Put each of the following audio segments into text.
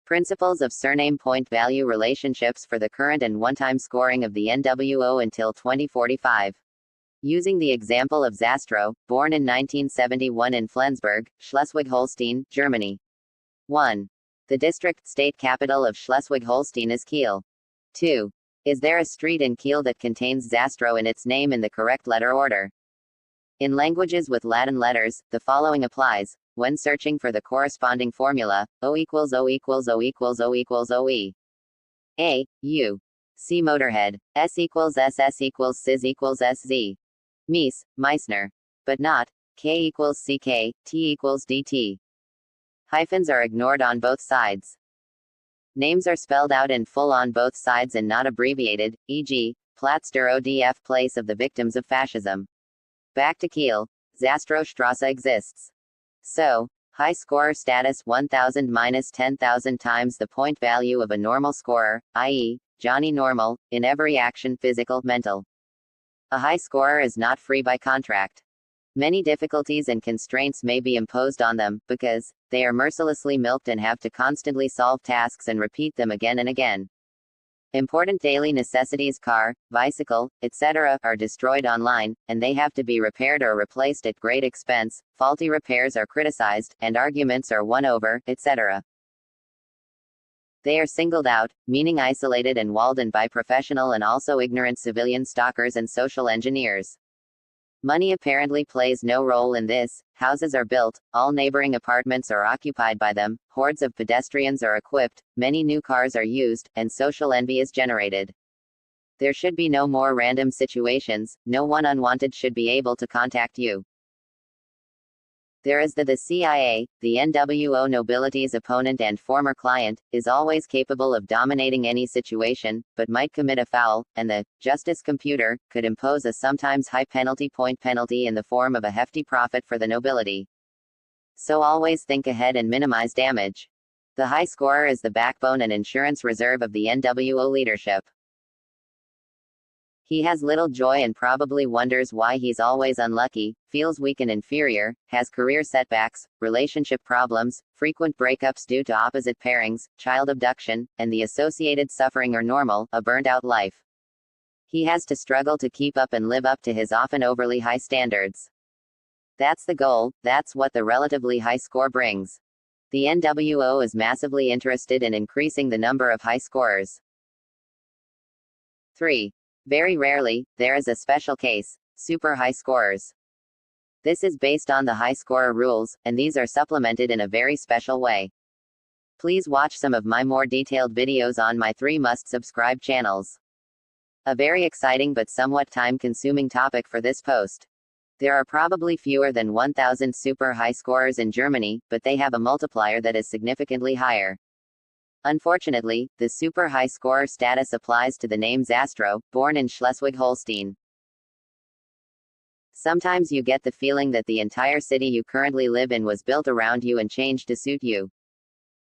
Principles of surname point value relationships for the current and one-time scoring of the NWO until 2045. Using the example of Zastrow, born in 1971 in Flensburg, Schleswig-Holstein, Germany. 1. The district state capital of Schleswig-Holstein is Kiel. 2. Is there a street in Kiel that contains Zastrow in its name in the correct letter order? In languages with Latin letters, the following applies. When searching for the corresponding formula, O equals O equals O equals O equals OE. A. U. C. Motorhead. S equals SS equals SIS equals SZ. Mies, Meissner. But not. K equals CK, T equals DT. Hyphens are ignored on both sides. Names are spelled out in full on both sides and not abbreviated, e.g., Platz der ODF, place of the victims of fascism. Back to Kiel, Zastrowstrasse exists. So, high scorer status 1000 minus 10,000 times the point value of a normal scorer, i.e., Johnny Normal, in every action, physical, mental. A high scorer is not free by contract. Many difficulties and constraints may be imposed on them, because they are mercilessly milked and have to constantly solve tasks and repeat them again and again. Important daily necessities, car, bicycle, etc., are destroyed online, and they have to be repaired or replaced at great expense. Faulty repairs are criticized, and arguments are won over, etc. They are singled out, meaning isolated and walled in by professional and also ignorant civilian stalkers and social engineers. Money apparently plays no role in this. Houses are built, all neighboring apartments are occupied by them, hordes of pedestrians are equipped, many new cars are used, and social envy is generated. There should be no more random situations, no one unwanted should be able to contact you. There is the CIA, the NWO nobility's opponent and former client, is always capable of dominating any situation, but might commit a foul, and the justice computer could impose a sometimes high point penalty in the form of a hefty profit for the nobility. So always think ahead and minimize damage. The high scorer is the backbone and insurance reserve of the NWO leadership. He has little joy and probably wonders why he's always unlucky, feels weak and inferior, has career setbacks, relationship problems, frequent breakups due to opposite pairings, child abduction, and the associated suffering or normal, a burned-out life. He has to struggle to keep up and live up to his often overly high standards. That's the goal, that's what the relatively high score brings. The NWO is massively interested in increasing the number of high scorers. 3. Very rarely, there is a special case, super high scorers. This is based on the high scorer rules, and these are supplemented in a very special way. Please watch some of my more detailed videos on my 3 must-subscribe channels. A very exciting but somewhat time-consuming topic for this post. There are probably fewer than 1,000 super high scorers in Germany, but they have a multiplier that is significantly higher. Unfortunately, the super high scorer status applies to the name Zastrow, born in Schleswig-Holstein. Sometimes you get the feeling that the entire city you currently live in was built around you and changed to suit you.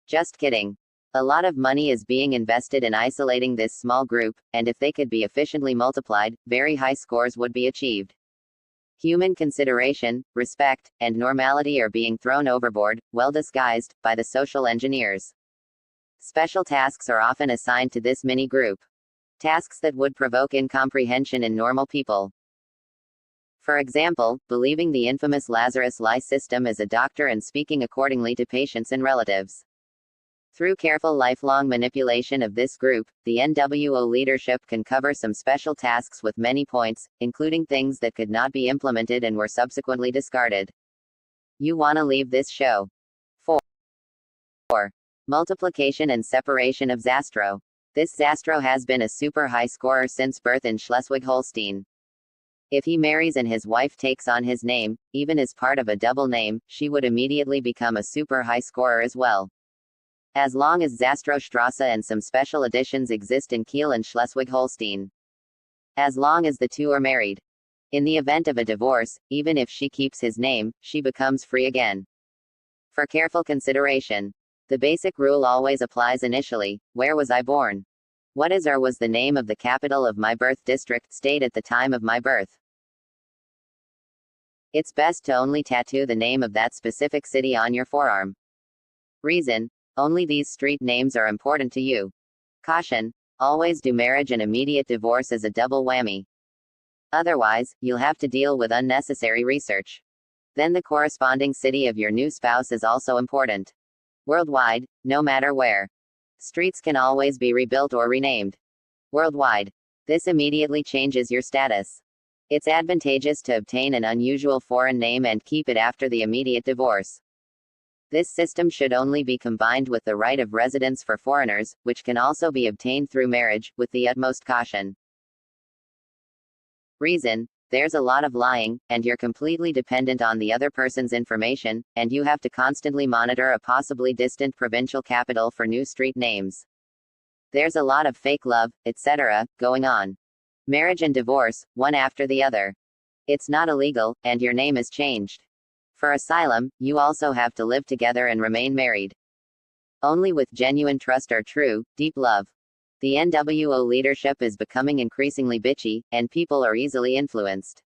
Just kidding. A lot of money is being invested in isolating this small group, and if they could be efficiently multiplied, very high scores would be achieved. Human consideration, respect, and normality are being thrown overboard, well disguised, by the social engineers. Special tasks are often assigned to this mini group. Tasks that would provoke incomprehension in normal people. For example, believing the infamous Lazarus lie system as a doctor and speaking accordingly to patients and relatives. Through careful lifelong manipulation of this group, the NWO leadership can cover some special tasks with many points, including things that could not be implemented and were subsequently discarded. You wanna leave this show. 4. Multiplication and separation of Zastrow. This Zastrow has been a super high scorer since birth in Schleswig-Holstein. If he marries and his wife takes on his name, even as part of a double name, she would immediately become a super high scorer as well. As long as Zastrowstrasse and some special editions exist in Kiel and Schleswig-Holstein. As long as the two are married. In the event of a divorce, even if she keeps his name, she becomes free again. For careful consideration. The basic rule always applies initially. Where was I born? What is or was the name of the capital of my birth district state at the time of my birth? It's best to only tattoo the name of that specific city on your forearm. Reason: Only these street names are important to you. Caution: always do marriage and immediate divorce as a double whammy. Otherwise, you'll have to deal with unnecessary research. Then the corresponding city of your new spouse is also important. Worldwide, no matter where. Streets can always be rebuilt or renamed. Worldwide. This immediately changes your status. It's advantageous to obtain an unusual foreign name and keep it after the immediate divorce. This system should only be combined with the right of residence for foreigners, which can also be obtained through marriage, with the utmost caution. Reason: there's a lot of lying, and you're completely dependent on the other person's information, and you have to constantly monitor a possibly distant provincial capital for new street names. There's a lot of fake love, etc., going on. Marriage and divorce, one after the other. It's not illegal, and your name is changed. For asylum, you also have to live together and remain married. Only with genuine trust or true, deep love. The NWO leadership is becoming increasingly bitchy, and people are easily influenced.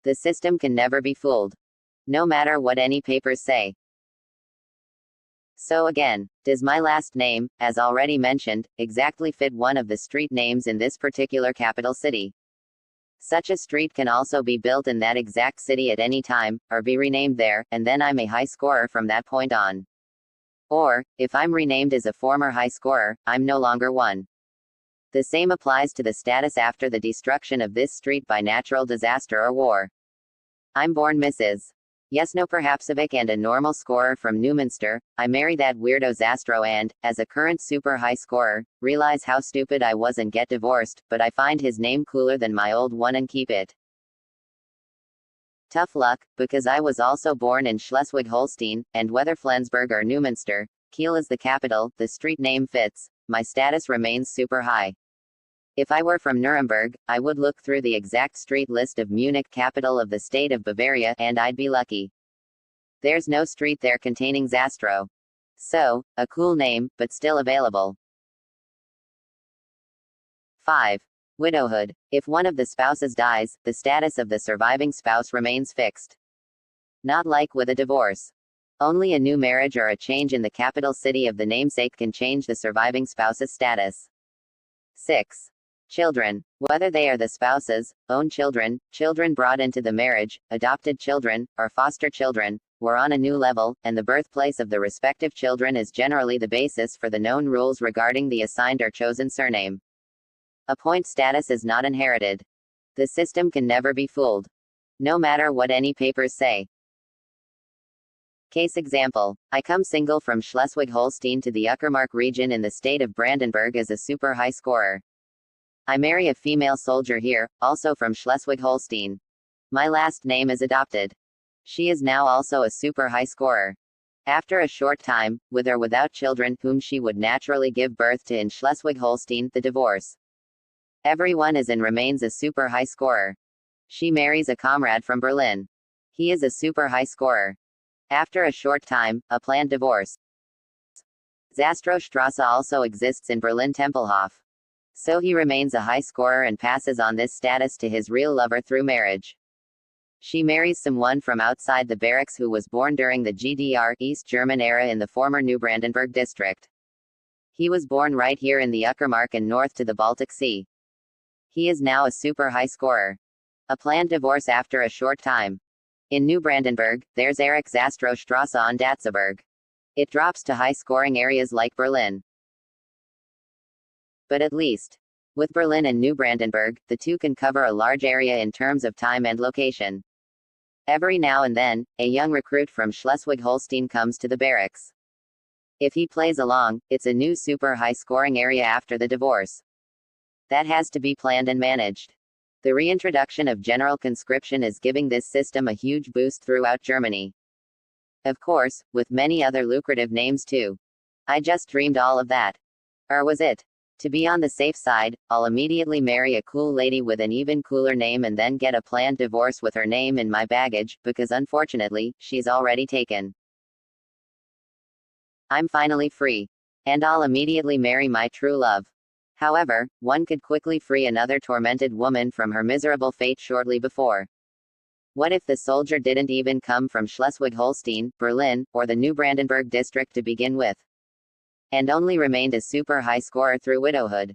The system can never be fooled. No matter what any papers say. So again, does my last name, as already mentioned, exactly fit one of the street names in this particular capital city? Such a street can also be built in that exact city at any time, or be renamed there, and then I'm a high scorer from that point on. Or, if I'm renamed as a former high scorer, I'm no longer one. The same applies to the status after the destruction of this street by natural disaster or war. I'm born Mrs. Yes-No Perhapsovic and a normal scorer from Newminster. I marry that weirdo Zastro and, as a current super high scorer, realize how stupid I was and get divorced, but I find his name cooler than my old one and keep it. Tough luck, because I was also born in Schleswig-Holstein, and whether Flensburg or Newminster, Kiel is the capital, the street name fits, my status remains super high. If I were from Nuremberg, I would look through the exact street list of Munich, capital of the state of Bavaria, and I'd be lucky. There's no street there containing Zastro. So, a cool name, but still available. 5. Widowhood. If one of the spouses dies, the status of the surviving spouse remains fixed. Not like with a divorce. Only a new marriage or a change in the capital city of the namesake can change the surviving spouse's status. 6. Children. Whether they are the spouse's own children, children brought into the marriage, adopted children, or foster children, we're on a new level, and the birthplace of the respective children is generally the basis for the known rules regarding the assigned or chosen surname. Appoint status is not inherited. The system can never be fooled. No matter what any papers say. Case example: I come single from Schleswig-Holstein to the Uckermark region in the state of Brandenburg as a super high scorer. I marry a female soldier here, also from Schleswig-Holstein. My last name is adopted. She is now also a super high scorer. After a short time, with or without children whom she would naturally give birth to in Schleswig-Holstein, the divorce. Everyone is and remains a super high scorer. She marries a comrade from Berlin. He is a super high scorer. After a short time, a planned divorce. Zastrostrasse also exists in Berlin Tempelhof. So he remains a high scorer and passes on this status to his real lover through marriage. She marries someone from outside the barracks who was born during the GDR East German era in the former New Brandenburg district. He was born right here in the Uckermark and north to the Baltic Sea. He is now a super high scorer. A planned divorce after a short time. In New Brandenburg, there's Erich Zastrostrasse on Datzeburg. It drops to high-scoring areas like Berlin. But at least, with Berlin and New Brandenburg, the two can cover a large area in terms of time and location. Every now and then, a young recruit from Schleswig-Holstein comes to the barracks. If he plays along, it's a new super high-scoring area after the divorce. That has to be planned and managed. The reintroduction of general conscription is giving this system a huge boost throughout Germany. Of course, with many other lucrative names too. I just dreamed all of that. Or was it? To be on the safe side, I'll immediately marry a cool lady with an even cooler name and then get a planned divorce with her name in my baggage, because unfortunately, she's already taken. I'm finally free. And I'll immediately marry my true love. However, one could quickly free another tormented woman from her miserable fate shortly before. What if the soldier didn't even come from Schleswig-Holstein, Berlin, or the New Brandenburg district to begin with? and only remained a super high scorer through widowhood.